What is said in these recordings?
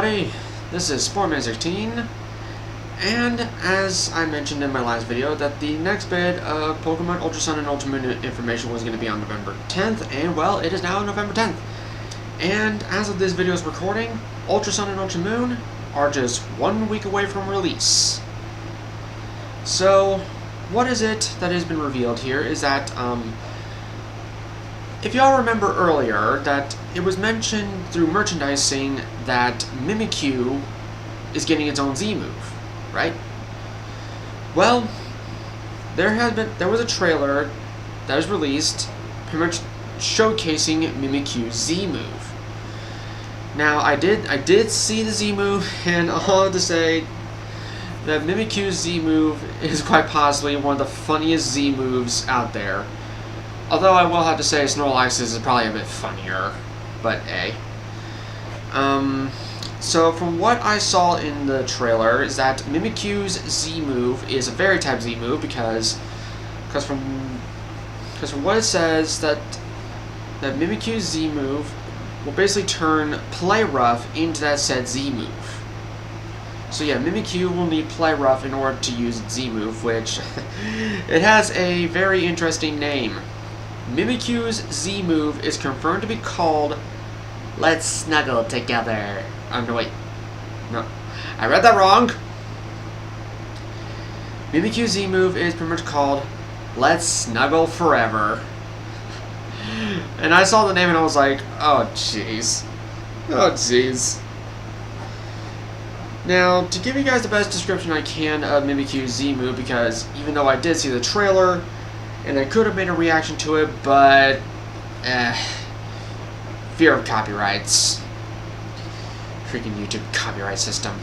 everybody, this is Pkmn, and as I mentioned in my last video that the next bit of Pokemon Ultra Sun and Ultra Moon information was going to be on November 10th, and well, it is now November 10th. And as of this video's recording, Ultra Sun and Ultra Moon are just 1 week away from release. So, what is it that has been revealed here is that, if y'all remember earlier, that it was mentioned through merchandising that Mimikyu is getting its own Z move, right? Well, there was a trailer that was released, pretty much showcasing Mimikyu's Z move. Now, I did see the Z move, and I'll have to say that Mimikyu's Z move is quite possibly one of the funniest Z moves out there. Although I will have to say Snorlax's is probably a bit funnier, but A. So from what I saw in the trailer is that Mimikyu's Z move is a Fairy type Z move because from what it says that Mimikyu's Z move will basically turn Play Rough into that said Z move. So yeah, Mimikyu will need Play Rough in order to use its Z move, which it has a very interesting name. Mimikyu's Z move is confirmed to be called Let's Snuggle Together. No, wait. No. I read that wrong. Mimikyu's Z move is pretty much called Let's Snuggle Forever. And I saw the name and I was like, oh jeez. Oh jeez. Now, to give you guys the best description I can of Mimikyu's Z move, because even though I did see the trailer, and I could have made a reaction to it, but fear of copyrights. Freaking YouTube copyright system.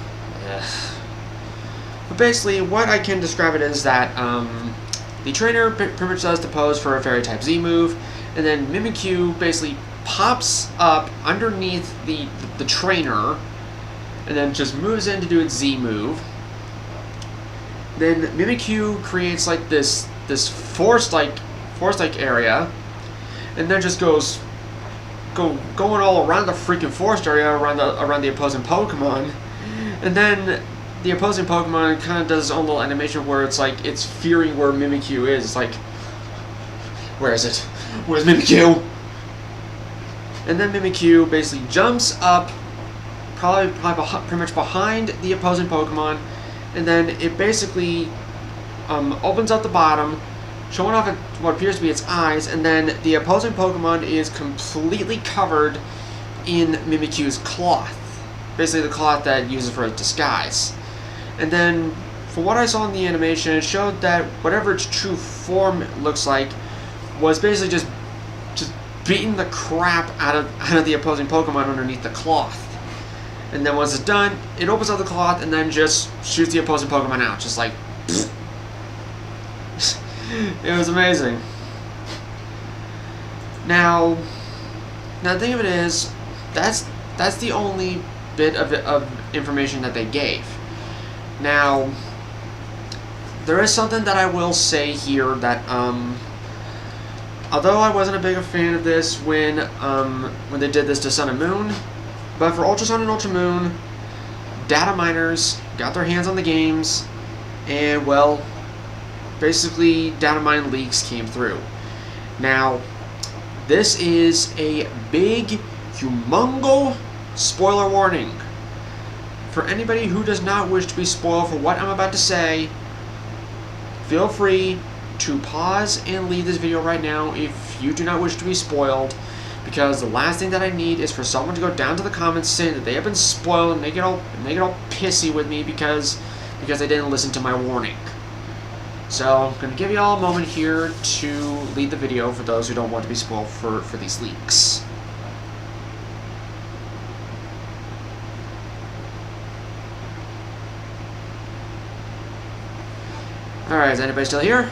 But basically, what I can describe it is that the trainer pretty much does the pose for a Fairy type Z move, and then Mimikyu basically pops up underneath the trainer, and then just moves in to do its Z move. Then Mimikyu creates like this forest-like area, and then just going all around the freaking forest area around the opposing Pokemon, and then the opposing Pokemon kind of does its own little animation where it's like it's fearing where Mimikyu is. It's like, where is it? Where's Mimikyu? And then Mimikyu basically jumps up, probably pretty much behind the opposing Pokemon, and then it basically opens up the bottom, showing off what appears to be its eyes, and then the opposing Pokemon is completely covered in Mimikyu's cloth. Basically the cloth that it uses for its disguise. And then, from what I saw in the animation, it showed that whatever its true form looks like was basically just beating the crap out of the opposing Pokemon underneath the cloth. And then once it's done, it opens up the cloth and then just shoots the opposing Pokemon out, just like pfft. It was amazing. Now the thing of it is, that's the only bit of information that they gave. Now, there is something that I will say here that although I wasn't a big fan of this when they did this to Sun and Moon, but for Ultra Sun and Ultra Moon, data miners got their hands on the games, and well, basically data mine leaks came through. Now, this is a big, humongo spoiler warning. For anybody who does not wish to be spoiled for what I'm about to say, feel free to pause and leave this video right now if you do not wish to be spoiled, because the last thing that I need is for someone to go down to the comments saying that they have been spoiled and they get all pissy with me because they didn't listen to my warning. So I'm going to give you all a moment here to leave the video for those who don't want to be spoiled for these leaks. Alright, is anybody still here?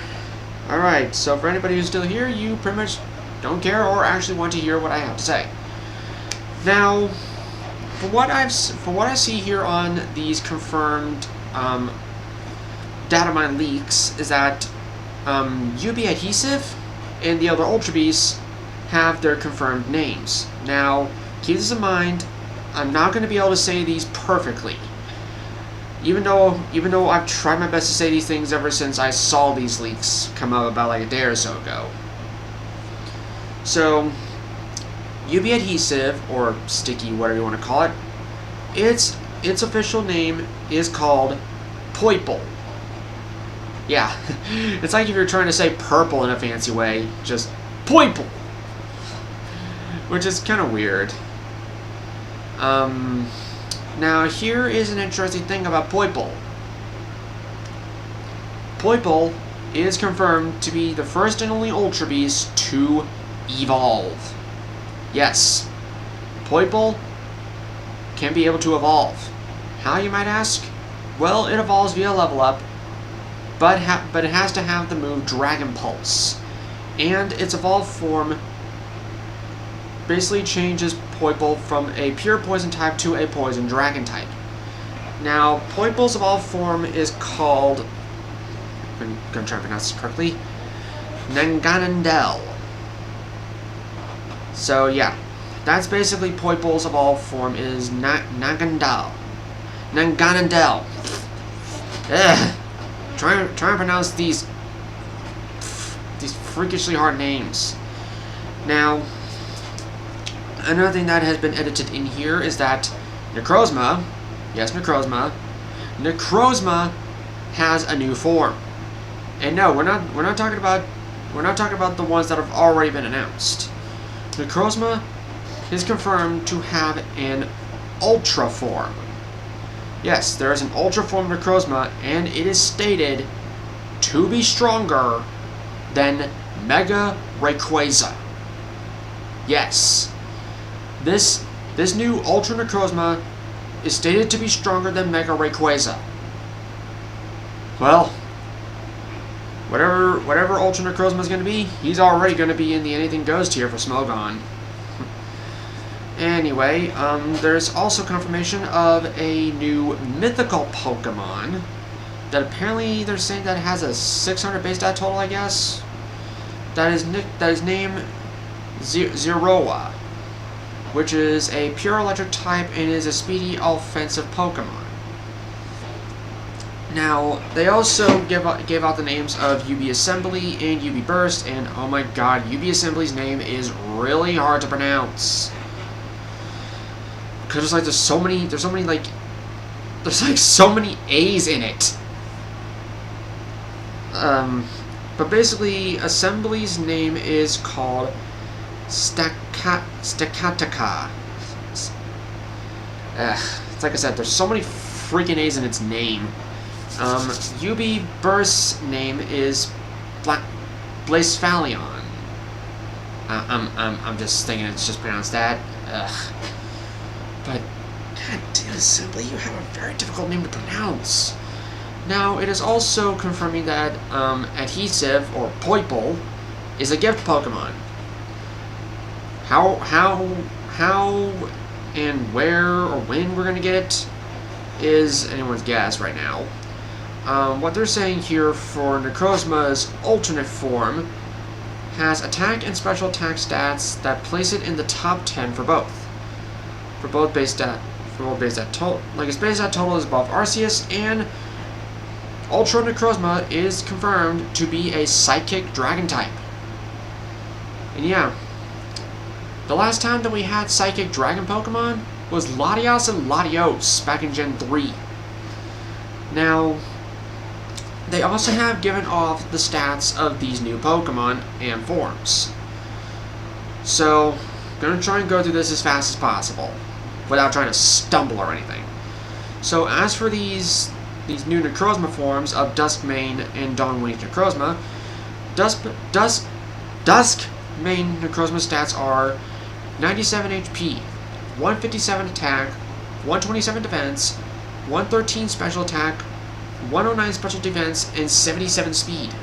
Alright, so for anybody who's still here, you pretty much don't care or actually want to hear what I have to say. Now, for what I see here on these confirmed data mine leaks is that UB Adhesive and the other Ultra Beasts have their confirmed names. Now, keep this in mind, I'm not going to be able to say these perfectly. Even though I've tried my best to say these things ever since I saw these leaks come out about like a day or so ago. So, UV adhesive, or sticky, whatever you want to call it, its official name is called Poiple. Yeah, it's like if you're trying to say purple in a fancy way, just Poiple. Which is kind of weird. Now here is an interesting thing about Poiple. Poiple is confirmed to be the first and only Ultra Beast to evolve. Yes, Poiple can be able to evolve. How, you might ask? Well, it evolves via level up, but it has to have the move Dragon Pulse. And its evolved form basically changes Poiple from a pure poison type to a poison dragon type. Now, Poiple's evolved form is called, I'm going to try to pronounce this correctly, Nanganandel. So yeah, that's basically Poiple's evolved form is Nanganandel. Nanganandel. Ugh. Try to pronounce these freakishly hard names. Now, another thing that has been edited in here is that Necrozma, yes, Necrozma has a new form. And no, we're not talking about the ones that have already been announced. Necrozma is confirmed to have an Ultra form. Yes, there is an Ultra form of Necrozma, and it is stated to be stronger than Mega Rayquaza. Yes. This new Ultra Necrozma is stated to be stronger than Mega Rayquaza. Well, whatever Ultra Necrozma is going to be, he's already going to be in the Anything Goes tier for Smogon. Anyway, there's also confirmation of a new mythical Pokemon that apparently they're saying that it has a 600 base stat total, I guess. That is named Zeroa, which is a pure electric type and is a speedy offensive Pokemon. Now, they also gave out the names of UB Assembly and UB Burst, and oh my god, UB Assembly's name is really hard to pronounce. Because there's so many A's in it. But basically, Assembly's name is called Staccatica. It's like I said, there's so many freaking A's in its name. UB Burst's name is Blacephalion. I'm just thinking it's just pronounced that. But, god damn, Assembly, you have a very difficult name to pronounce. Now, it is also confirming that Adhesive, or Poiple, is a gift Pokemon. How and where or when we're going to get it is anyone's guess right now. What they're saying here for Necrozma's alternate form has attack and special attack stats that place it in the top 10 for both. For both base stat total, like its base stat total is above Arceus, and Ultra Necrozma is confirmed to be a Psychic Dragon type. And yeah, the last time that we had Psychic Dragon Pokemon was Latios and Latios back in Gen 3. Now, they also have given off the stats of these new Pokemon and forms. So, I'm going to try and go through this as fast as possible, without trying to stumble or anything. So, as for these new Necrozma forms of Duskmane and Dawnwing Necrozma, Duskmane Necrozma stats are 97 HP, 157 attack, 127 defense, 113 special attack, 109 special defense, and 77 speed.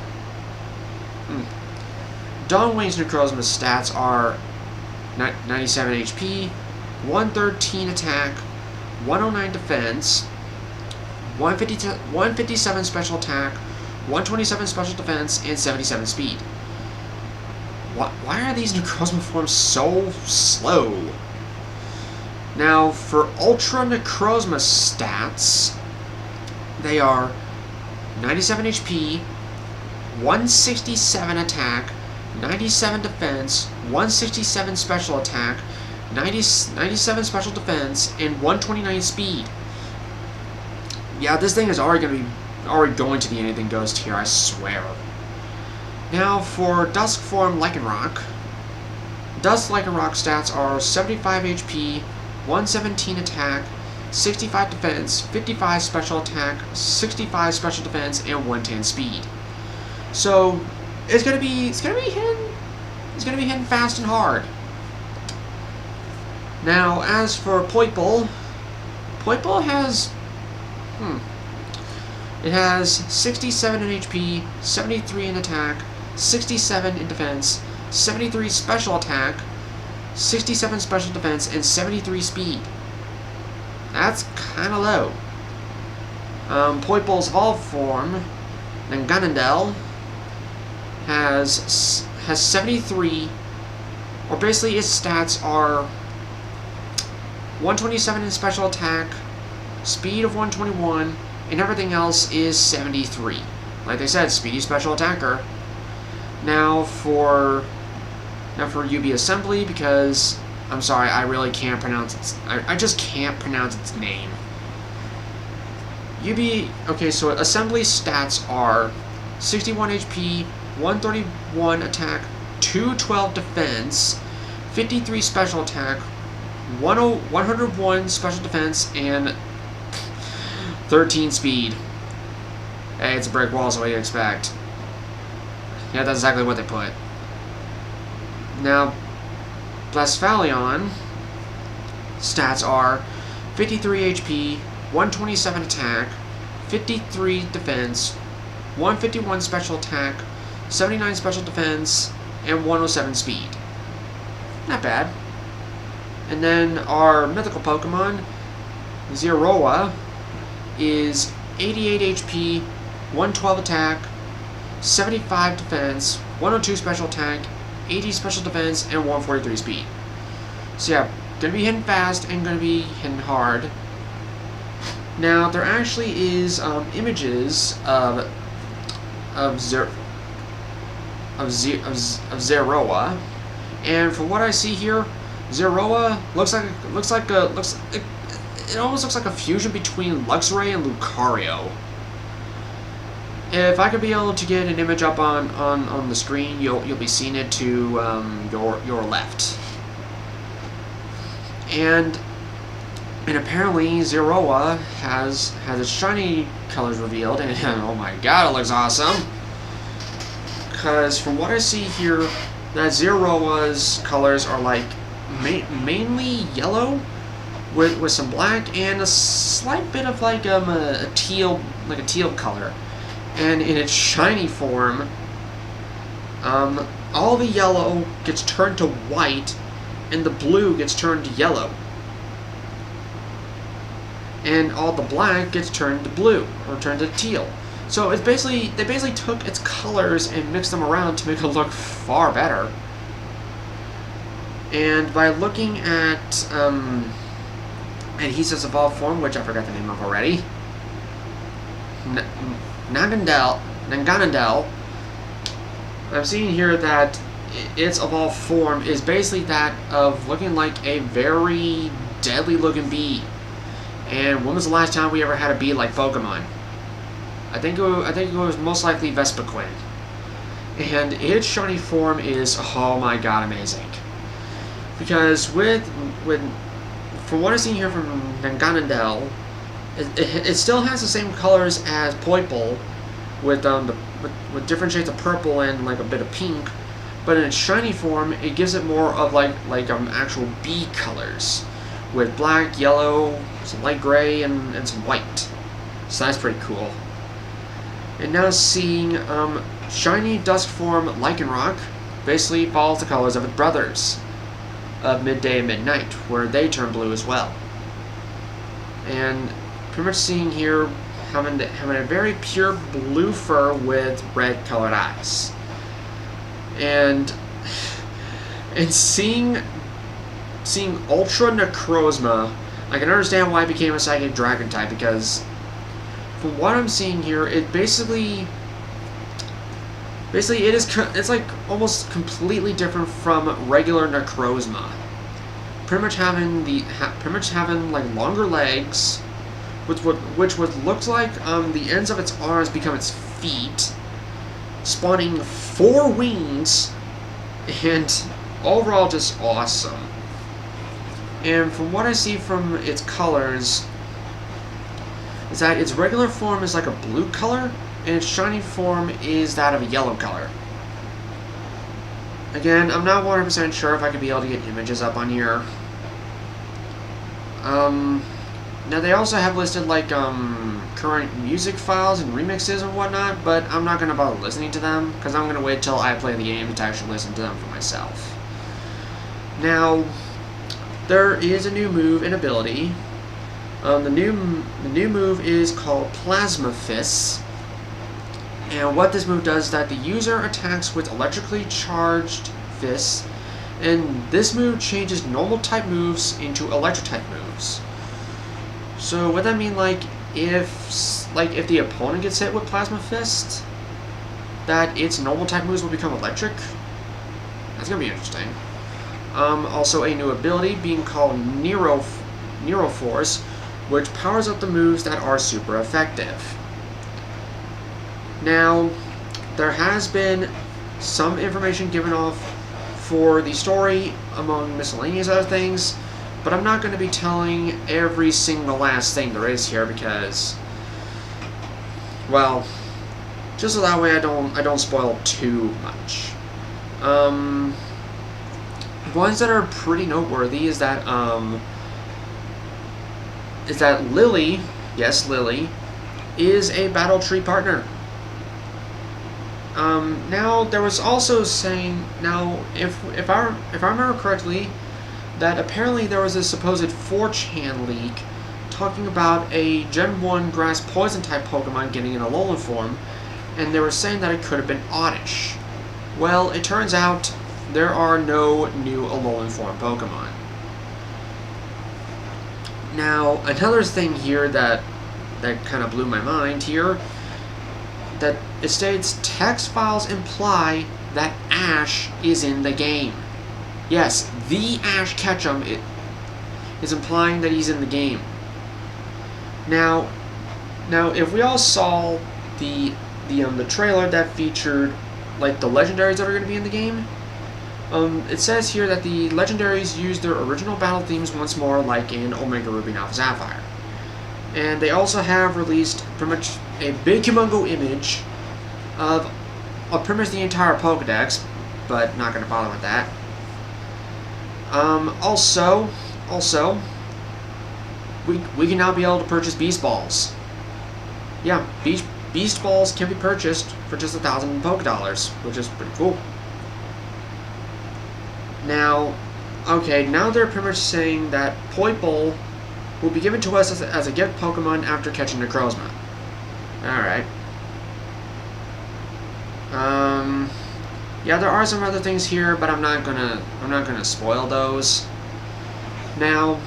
Dawnwing's Necrozma stats are 97 HP, 113 attack, 109 defense, 157 special attack, 127 special defense, and 77 speed. Why are these Necrozma forms so slow? Now, for Ultra Necrozma stats, they are 97 HP, 167 attack, 97 defense, 167 special attack, 97 special defense, and 129 speed. Yeah, this thing is already going to the anything goes tier, I swear. Now for Dusk Form Lycanroc. Dusk Lycanroc stats are 75 HP, 117 attack, 65 defense, 55 special attack, 65 special defense, and 110 speed. So it's gonna be hitting fast and hard. Now as for Poipole has it has 67 in HP, 73 in attack, 67 in defense, 73 special attack, 67 special defense, and 73 speed. That's kinda low. Poipole's evolved form, Nanganandel, has 73, or basically its stats are 127 in special attack, speed of 121, and everything else is 73. Like I said, speedy special attacker. Now for UB Assembly, because I'm sorry, I really can't pronounce its. I just can't pronounce its name. Okay, so Assembly stats are 61 HP, 131 attack, 212 defense, 53 special attack, 101 special defense, and 13 speed. Hey, it's a brick wall, so what do you expect? Yeah, that's exactly what they put. Now, Blasphallion stats are 53 HP, 127 attack, 53 defense, 151 special attack, 79 special defense, and 107 speed. Not bad. And then our mythical Pokemon, Zeroa, is 88 HP, 112 attack, 75 defense, 102 special attack, 80 special defense, and 143 speed. So yeah, gonna be hitting fast and gonna be hitting hard. Now there actually is images of Zeroa, and from what I see here, Zeroa it almost looks like a fusion between Luxray and Lucario. If I could be able to get an image up on the screen, you'll be seeing it to your left. And apparently Zeroa has its shiny colors revealed, and oh my god, it looks awesome. Because from what I see here, that Zeroa's colors are like mainly yellow with some black and a slight bit of like a teal color. And in its shiny form, all the yellow gets turned to white, and the blue gets turned to yellow, and all the black gets turned to blue or turned to teal. So it's they basically took its colors and mixed them around to make it look far better. And by looking at Adhesive's evolved form, which I forgot the name of already, Nanganandel, I'm seeing here that its evolved form is basically that of looking like a very deadly looking bee. And when was the last time we ever had a bee like Pokemon? I think it was most likely Vespiquen. And its shiny form is, oh my god, amazing. Because from what I've seen here from Nanganandel, it still has the same colors as Poipole, with different shades of purple and like a bit of pink, but in its shiny form, it gives it more of like actual bee colors, with black, yellow, some light gray, and some white. So that's pretty cool. And now seeing shiny dusk form Lycanroc basically follows the colors of its brothers of Midday and Midnight, where they turn blue as well. And pretty much seeing here having a very pure blue fur with red colored eyes. And seeing seeing Ultra Necrozma, I can understand why it became a Psychic Dragon type, because from what I'm seeing here, it basically it's like almost completely different from regular Necrozma. Pretty much having like longer legs, which would look like the ends of its arms become its feet, spawning 4 wings, and overall just awesome. And from what I see from its colors, is that its regular form is like a blue color, and its shiny form is that of a yellow color. Again, I'm not 100% sure if I could be able to get images up on here. Now they also have listed like current music files and remixes and whatnot, but I'm not going to bother listening to them, because I'm going to wait till I play the game to actually listen to them for myself. Now, there is a new move and ability. The new move is called Plasma Fists, and what this move does is that the user attacks with electrically charged fists, and this move changes normal type moves into electric type moves. So what that mean, like if the opponent gets hit with Plasma Fist, that its normal type moves will become electric? That's gonna be interesting. Also a new ability being called Nero Force, which powers up the moves that are super effective. Now, there has been some information given off for the story among miscellaneous other things, but I'm not going to be telling every single last thing there is here, because, well, just so that way I don't spoil too much. Ones that are pretty noteworthy is that Lily, yes, Lily, is a battle tree partner. Now there was also saying, now if I remember correctly, that apparently there was a supposed 4chan leak talking about a Gen 1 Grass Poison type Pokemon getting an Alolan form, and they were saying that it could have been Oddish. Well, it turns out there are no new Alolan form Pokemon. Now, another thing here that kind of blew my mind here, that it states text files imply that Ash is in the game. Yes, the Ash Ketchum is implying that he's in the game. Now, if we all saw the trailer that featured like the legendaries that are going to be in the game, it says here that the legendaries use their original battle themes once more, like in Omega Ruby and Alpha Sapphire. And they also have released pretty much a big humongo image of pretty much the entire Pokedex, but not going to bother with that. Also, we can now be able to purchase Beast Balls. Yeah, Beast Balls can be purchased for just 1,000 Pokedollars, which is pretty cool. Now, okay, now they're pretty much saying that Poipole will be given to us as a gift Pokemon after catching Necrozma. Alright. Yeah, there are some other things here, but I'm not gonna spoil those. Now,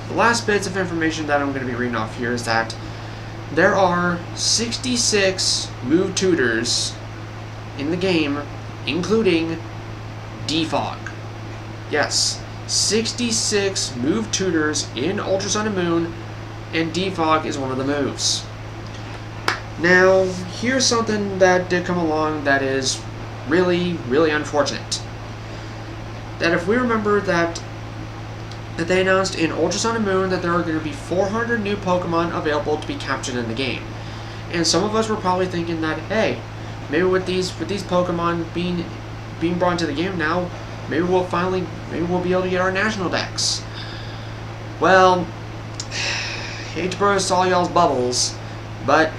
the last bits of information that I'm gonna be reading off here is that there are 66 move tutors in the game, including Defog. Yes, 66 move tutors in Ultra Sun and Moon, and Defog is one of the moves. Now, here's something that did come along that is really, really unfortunate. That if we remember that they announced in Ultra Sun and Moon that there are going to be 400 new Pokemon available to be captured in the game. And some of us were probably thinking that, hey, maybe with these Pokemon being brought into the game now, maybe we'll be able to get our national decks. Well, hate to burst all y'all's bubbles, but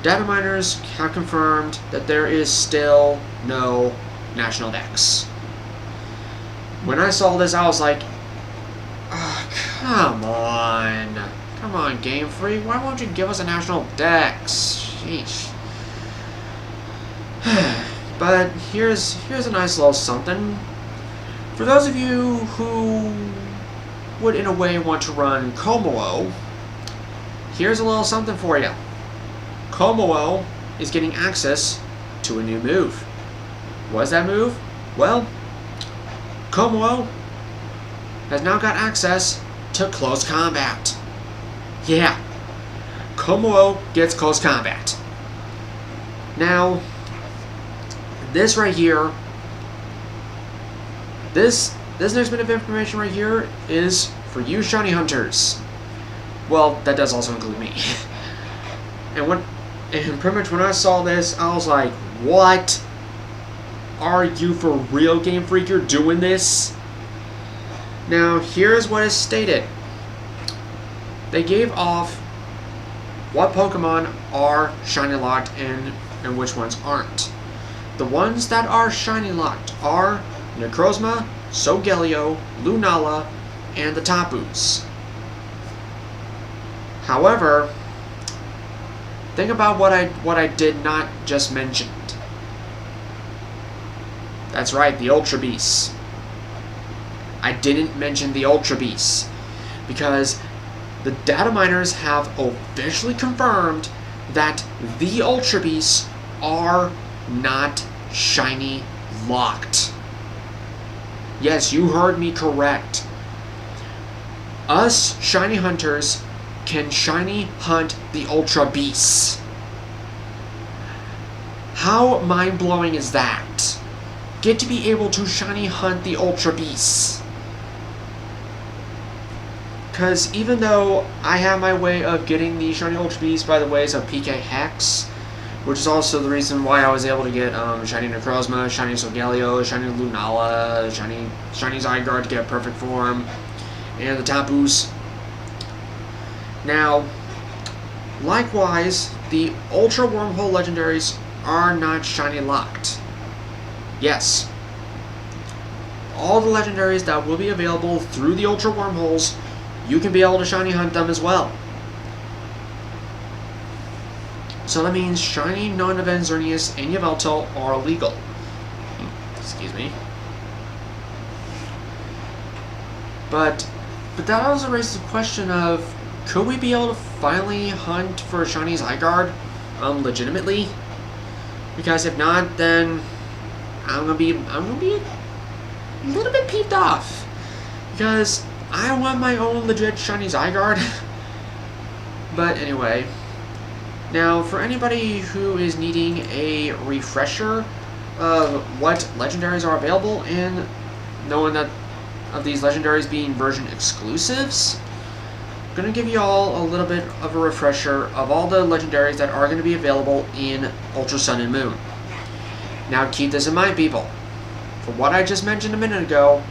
data miners have confirmed that there is still no national decks. When I saw this, I was like, oh, come on, Game Freak, why won't you give us a national dex? Sheesh. But here's a nice little something. For those of you who would in a way want to run Komodo, here's a little something for you. Komodo is getting access to a new move. What's that move? Well, Komodo has now got access to close combat. Yeah, Komodo gets close combat. Now, this right here, this next bit of information right here is for you shiny hunters. Well, that does also include me. And pretty much when I saw this, I was like, what? Are you for real, Game Freak? You're doing this? Now, here's what is stated. They gave off what Pokemon are shiny locked and which ones aren't. The ones that are shiny locked are Necrozma, Solgaleo, Lunala, and the Tapus. However, think about what I did not just mention. That's right, the Ultra Beasts. I didn't mention the Ultra Beasts because the data miners have officially confirmed that the Ultra Beasts are not shiny locked. Yes, you heard me correct. Us shiny hunters can shiny hunt the Ultra Beasts. How mind-blowing is that? Get to be able to shiny hunt the Ultra Beasts. Because even though I have my way of getting the shiny Ultra Beasts by the ways of PK Hex, which is also the reason why I was able to get shiny Necrozma, shiny Solgaleo, shiny Lunala, shiny Zygarde to get perfect form, and the Tapus. Now, likewise, the Ultra Wormhole Legendaries are not shiny locked. Yes, all the legendaries that will be available through the Ultra Wormholes, you can be able to shiny hunt them as well. So that means shiny non-event Xerneas and Yveltal are illegal. Excuse me. But that also raises the question of, could we be able to finally hunt for shiny Zygarde legitimately? Because if not, then I'm gonna be a little bit peeved off, because I want my own legit shiny Zygarde. But anyway, now for anybody who is needing a refresher of what legendaries are available and knowing that of these legendaries being version exclusives, I'm gonna give you all a little bit of a refresher of all the legendaries that are going to be available in Ultra Sun and Moon. Now keep this in mind, people. For what I just mentioned a minute ago,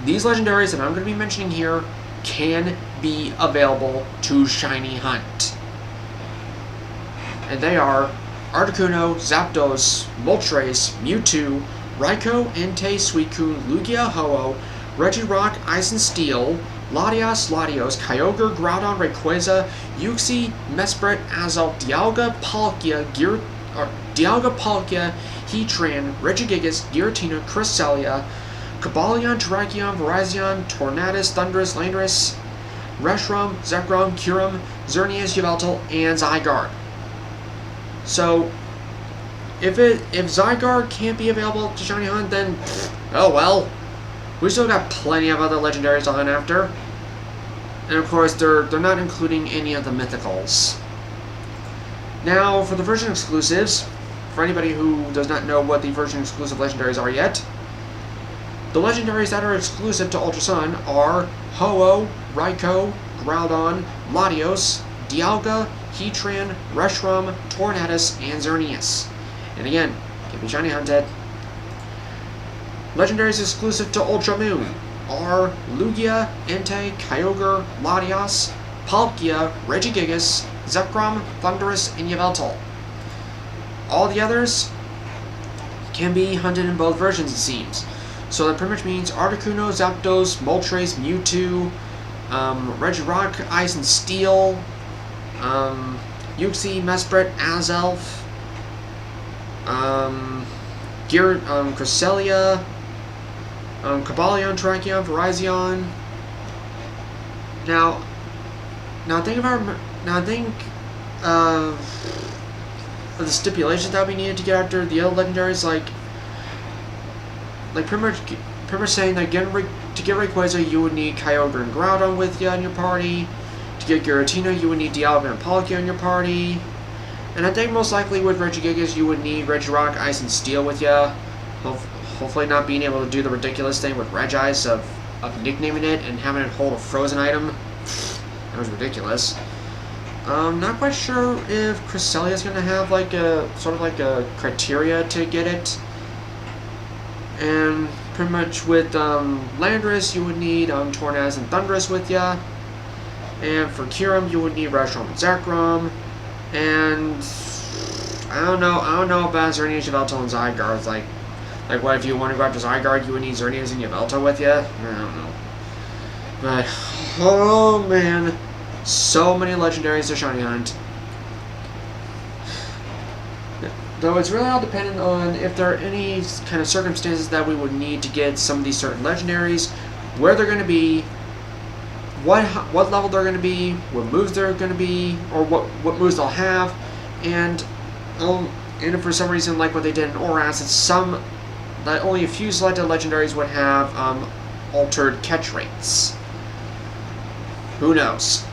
these legendaries that I'm going to be mentioning here can be available to shiny hunt. And they are Articuno, Zapdos, Moltres, Mewtwo, Raikou, Entei, Suicune, Lugia, Ho-Oh, Regirock, Ice and Steel, Latias, Latios, Kyogre, Groudon, Rayquaza, Uxie, Mesprit, Azelf, Dialga, Palkia, Heatran, Regigigas, Giratina, Cresselia, Cobalion, Terrakion, Virizion, Tornadus, Thundurus, Landorus, Reshiram, Zekrom, Kyurem, Xerneas, Yveltal, and Zygarde. So, if Zygarde can't be available to shiny hunt, then oh well. We still got plenty of other legendaries to hunt after. And of course, they're not including any of the mythicals. Now, for the version exclusives, for anybody who does not know what the version exclusive legendaries are yet, the legendaries that are exclusive to Ultra Sun are Ho-Oh, Raikou, Groudon, Latios, Dialga, Heatran, Reshiram, Tornadus, and Xerneas. And again, can be shiny hunted. Legendaries exclusive to Ultra Moon are Lugia, Entei, Kyogre, Latias, Palkia, Regigigas, Zekrom, Thundurus, and Yveltal. All the others can be hunted in both versions, it seems. So that pretty much means Articuno, Zapdos, Moltres, Mewtwo, Regirock, Ice and Steel, Uxie, Mesprit, Azelf, Cresselia, Cobalion, Terrakion, Virizion. Now think of the stipulations that we needed to get after the other legendaries, pretty much saying that to get Rayquaza, you would need Kyogre and Groudon with you in your party. To get Giratina, you would need Dialga and Palkia in your party. And I think most likely with Regigigas, you would need Regirock, Ice, and Steel with you. Hopefully not being able to do the ridiculous thing with Regice of nicknaming it and having it hold a frozen item. That was ridiculous. Not quite sure if Cresselia is going to have sort of a criteria to get it. And pretty much with Landorus, you would need Tornadus and Thundurus with ya. And for Kyurem, you would need Reshiram and Zekrom. And I don't know about Xerneas, Yveltal, and Zygarde. Like what if you want to go after Zygarde, you would need Xerneas and Yveltal with ya? I don't know. But oh man, so many legendaries to shiny hunt. Though it's really all dependent on if there are any kind of circumstances that we would need to get some of these certain legendaries, where they're going to be, what level they're going to be, what moves they're going to be, or what moves they'll have, and if for some reason, like what they did in Oras, that only a few selected legendaries would have altered catch rates. Who knows?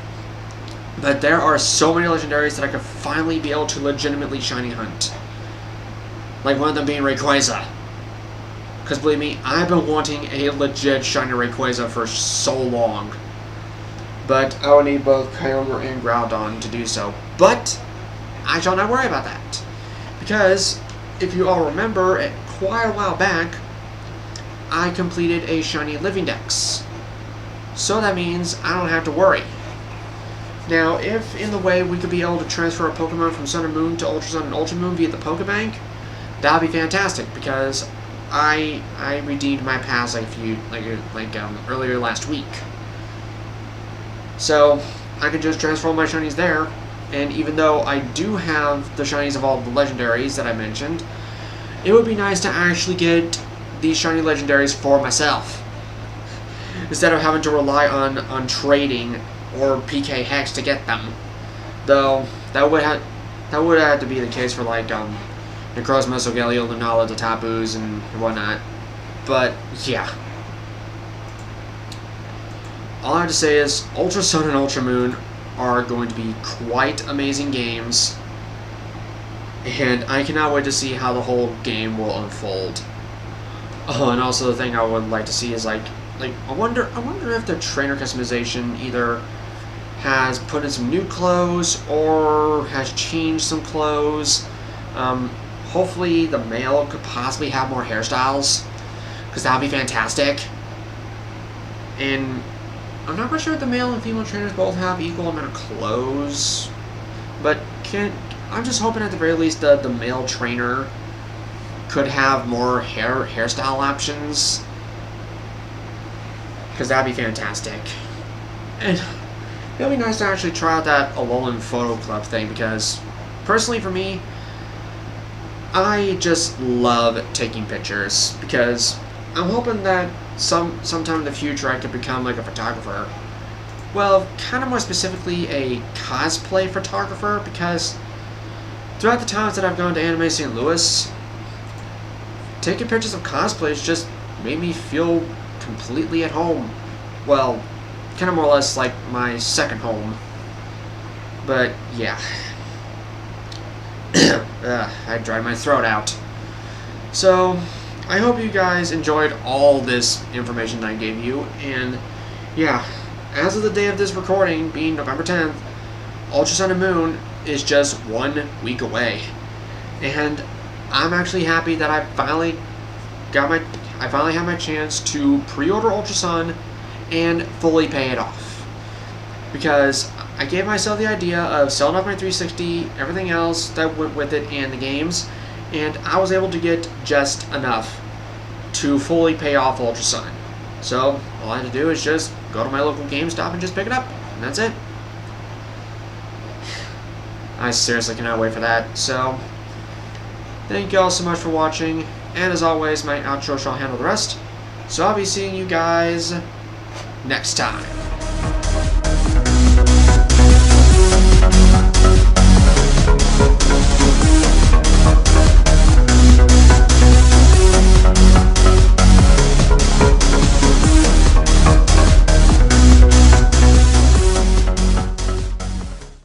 But there are so many legendaries that I could finally be able to legitimately shiny hunt. Like one of them being Rayquaza. Because believe me, I've been wanting a legit shiny Rayquaza for so long. But I would need both Kyogre and Groudon to do so. But I shall not worry about that. Because, if you all remember, quite a while back, I completed a shiny Living Dex. So that means I don't have to worry. Now, if in the way we could be able to transfer a Pokemon from Sun and Moon to Ultra Sun and Ultra Moon via the Pokebank, that would be fantastic, because I redeemed my pass earlier last week. So I could just transfer all my shinies there, and even though I do have the shinies of all the legendaries that I mentioned, it would be nice to actually get these shiny legendaries for myself, instead of having to rely on trading or PK Hex to get them. Though that would have to be the case for Necrozma, Galio, Lunala, the Tapus, and whatnot. But yeah. All I have to say is Ultra Sun and Ultra Moon are going to be quite amazing games, and I cannot wait to see how the whole game will unfold. Oh, and also the thing I would like to see is I wonder if the trainer customization either has put in some new clothes or has changed some clothes. Hopefully the male could possibly have more hairstyles, because that would be fantastic. And I'm not quite sure if the male and female trainers both have equal amount of clothes, but I'm just hoping at the very least the male trainer could have more hairstyle options, because that'd be fantastic. And it'll be nice to actually try out that Alolan Photo Club thing, because personally for me, I just love taking pictures, because I'm hoping that sometime in the future I could become like a photographer. Well, kind of more specifically a cosplay photographer, because throughout the times that I've gone to Anime St. Louis, taking pictures of cosplays just made me feel completely at home. Well, kind of more or less like my second home. But yeah. I dried my throat out. So, I hope you guys enjoyed all this information that I gave you, and yeah, as of the day of this recording, being November 10th, Ultra Sun and Moon is just 1 week away, and I'm actually happy that I finally had my chance to pre-order Ultra Sun and fully pay it off, because I gave myself the idea of selling off my 360, everything else that went with it, and the games, and I was able to get just enough to fully pay off Ultra Sun. So all I had to do is just go to my local GameStop and just pick it up, and that's it. I seriously cannot wait for that. So thank you all so much for watching, and as always, my outro shall handle the rest. So I'll be seeing you guys next time.